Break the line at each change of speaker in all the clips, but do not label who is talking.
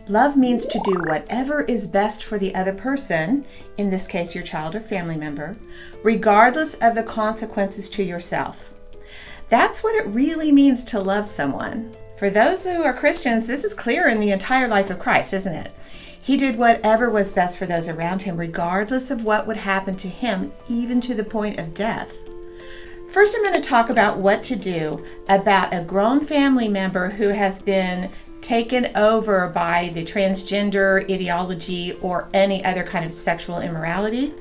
Love means to do whatever is best for the other person, in this case your child or family member, regardless of the consequences to yourself. That's what it really means to love someone. For those who are Christians, this is clear in the entire life of Christ, isn't it? He did whatever was best for those around him, regardless of what would happen to him, even to the point of death. First, I'm going to talk about what to do about a grown family member who has been taken over by the transgender ideology or any other kind of sexual immorality.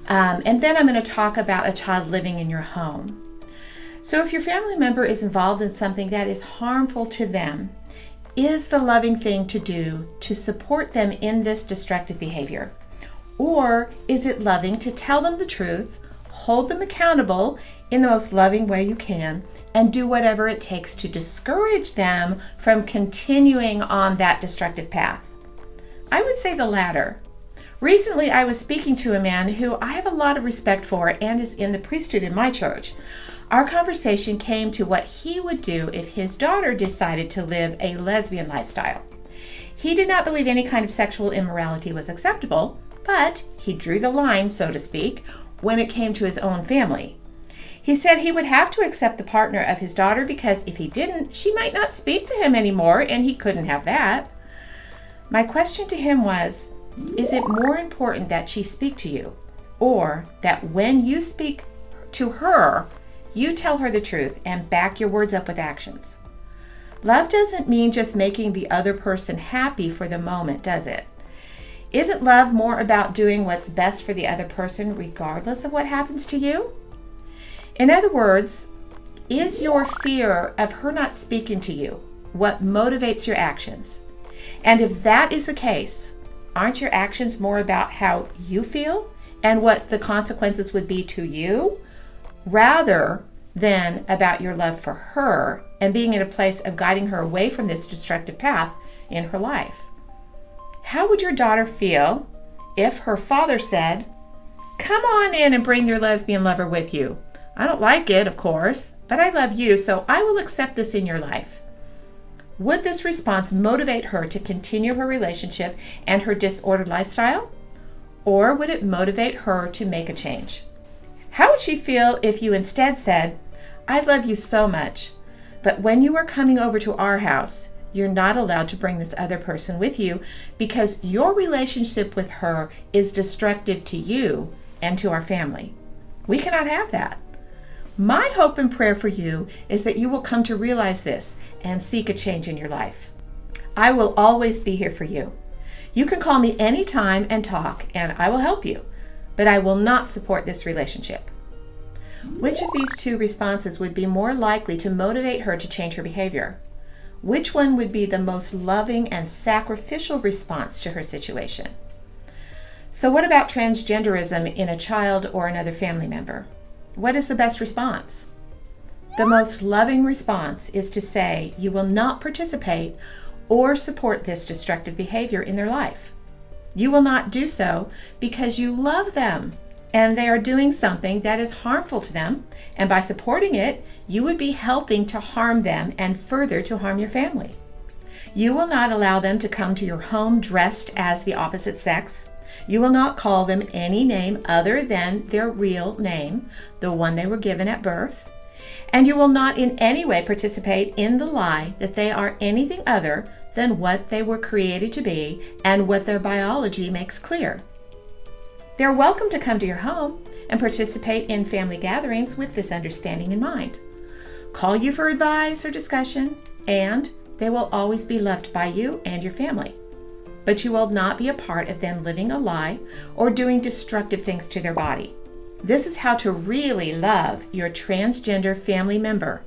And then I'm going to talk about a child living in your home. So if your family member is involved in something that is harmful to them, is the loving thing to do to support them in this destructive behavior? Or is it loving to tell them the truth, hold them accountable in the most loving way you can, and do whatever it takes to discourage them from continuing on that destructive path? I would say the latter. Recently, I was speaking to a man who I have a lot of respect for and is in the priesthood in my church. Our conversation came to what he would do if his daughter decided to live a lesbian lifestyle. He did not believe any kind of sexual immorality was acceptable, but he drew the line, so to speak, when it came to his own family. He said he would have to accept the partner of his daughter because if he didn't, she might not speak to him anymore, and he couldn't have that. My question to him was, is it more important that she speak to you, or that when you speak to her, you tell her the truth and back your words up with actions? Love doesn't mean just making the other person happy for the moment, does it? Isn't love more about doing what's best for the other person regardless of what happens to you? In other words, is your fear of her not speaking to you what motivates your actions? And if that is the case, aren't your actions more about how you feel and what the consequences would be to you, rather than about your love for her and being in a place of guiding her away from this destructive path in her life? How would your daughter feel if her father said, "Come on in and bring your lesbian lover with you. I don't like it, of course, but I love you, so I will accept this in your life"? Would this response motivate her to continue her relationship and her disordered lifestyle? Or would it motivate her to make a change? How would she feel if you instead said, "I love you so much, but when you are coming over to our house, you're not allowed to bring this other person with you because your relationship with her is destructive to you and to our family. We cannot have that"? My hope and prayer for you is that you will come to realize this and seek a change in your life. I will always be here for you. You can call me anytime and talk, and I will help you, but I will not support this relationship. Which of these two responses would be more likely to motivate her to change her behavior? Which one would be the most loving and sacrificial response to her situation? So what about transgenderism in a child or another family member? What is the best response? The most loving response is to say you will not participate or support this destructive behavior in their life. You will not do so because you love them and they are doing something that is harmful to them, and by supporting it, you would be helping to harm them and further to harm your family. You will not allow them to come to your home dressed as the opposite sex. You will not call them any name other than their real name, the one they were given at birth. And you will not in any way participate in the lie that they are anything other than what they were created to be and what their biology makes clear. They're welcome to come to your home and participate in family gatherings with this understanding in mind. Call you for advice or discussion, and they will always be loved by you and your family. But you will not be a part of them living a lie or doing destructive things to their body. This is how to really love your transgender family member,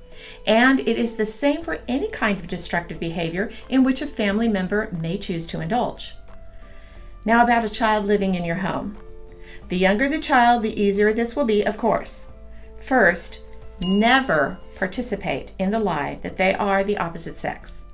and it is the same for any kind of destructive behavior in which a family member may choose to indulge. Now about a child living in your home. The younger the child, the easier this will be, of course. First, never participate in the lie that they are the opposite sex.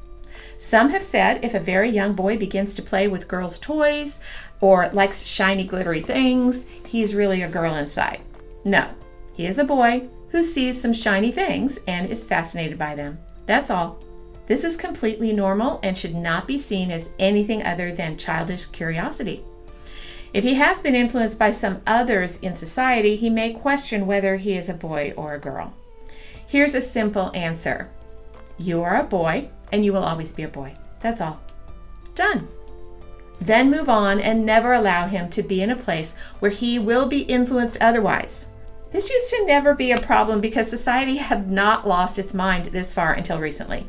Some have said if a very young boy begins to play with girls' toys or likes shiny, glittery things, he's really a girl inside. No, he is a boy who sees some shiny things and is fascinated by them. That's all. This is completely normal and should not be seen as anything other than childish curiosity. If he has been influenced by some others in society, he may question whether he is a boy or a girl. Here's a simple answer. You are a boy, and you will always be a boy. That's all. Done. Then move on and never allow him to be in a place where he will be influenced otherwise. This used to never be a problem because society had not lost its mind this far until recently.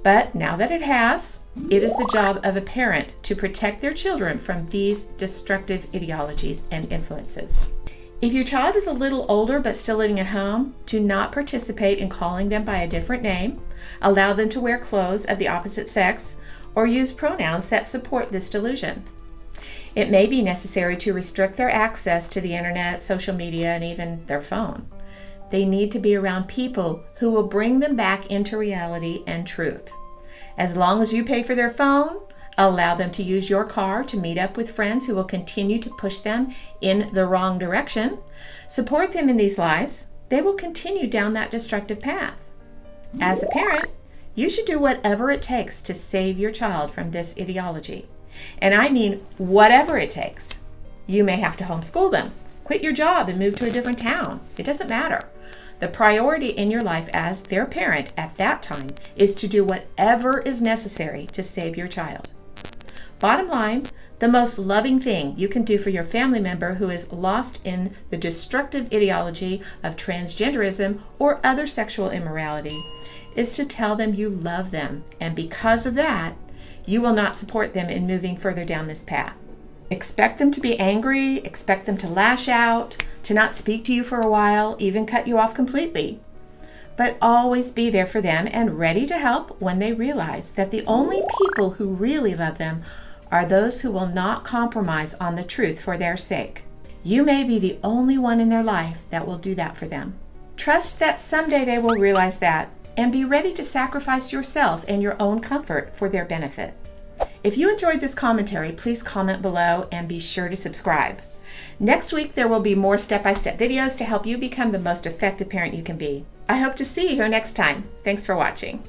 But now that it has, it is the job of a parent to protect their children from these destructive ideologies and influences. If your child is a little older but still living at home, do not participate in calling them by a different name, allow them to wear clothes of the opposite sex, or use pronouns that support this delusion. It may be necessary to restrict their access to the internet, social media, and even their phone. They need to be around people who will bring them back into reality and truth. As long as you pay for their phone, allow them to use your car to meet up with friends who will continue to push them in the wrong direction, support them in these lies, they will continue down that destructive path. As a parent, you should do whatever it takes to save your child from this ideology. And I mean whatever it takes. You may have to homeschool them, quit your job and move to a different town. It doesn't matter. The priority in your life as their parent at that time is to do whatever is necessary to save your child. Bottom line, the most loving thing you can do for your family member who is lost in the destructive ideology of transgenderism or other sexual immorality is to tell them you love them, and because of that, you will not support them in moving further down this path. Expect them to be angry, expect them to lash out, to not speak to you for a while, even cut you off completely. But always be there for them and ready to help when they realize that the only people who really love them are those who will not compromise on the truth for their sake. You may be the only one in their life that will do that for them. Trust that someday they will realize that, and be ready to sacrifice yourself and your own comfort for their benefit. If you enjoyed this commentary, please comment below and be sure to subscribe. Next week, there will be more step-by-step videos to help you become the most effective parent you can be. I hope to see you here next time. Thanks for watching.